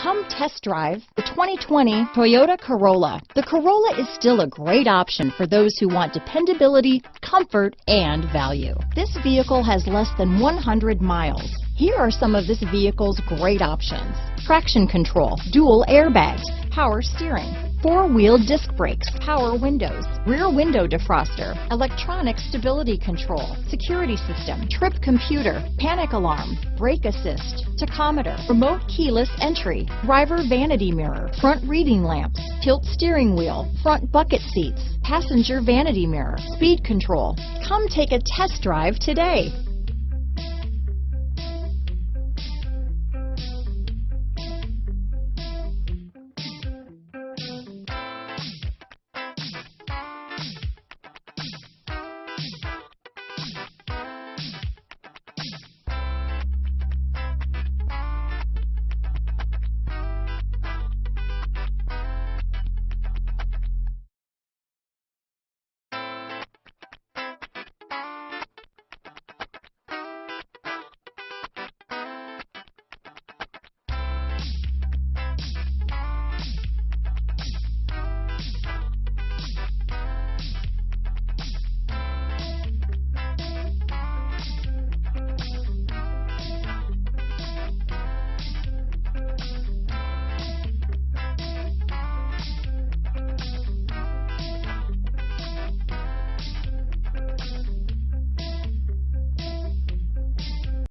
Come test drive the 2020 Toyota Corolla. The Corolla is still a great option for those who want dependability, comfort, and value. This vehicle has less than 100 miles. Here are some of this vehicle's great options: traction control, dual airbags, power steering, four-wheel disc brakes, power windows, rear window defroster, electronic stability control, security system, trip computer, panic alarm, brake assist, tachometer, remote keyless entry, driver vanity mirror, front reading lamps, tilt steering wheel, front bucket seats, passenger vanity mirror, speed control. Come take a test drive today.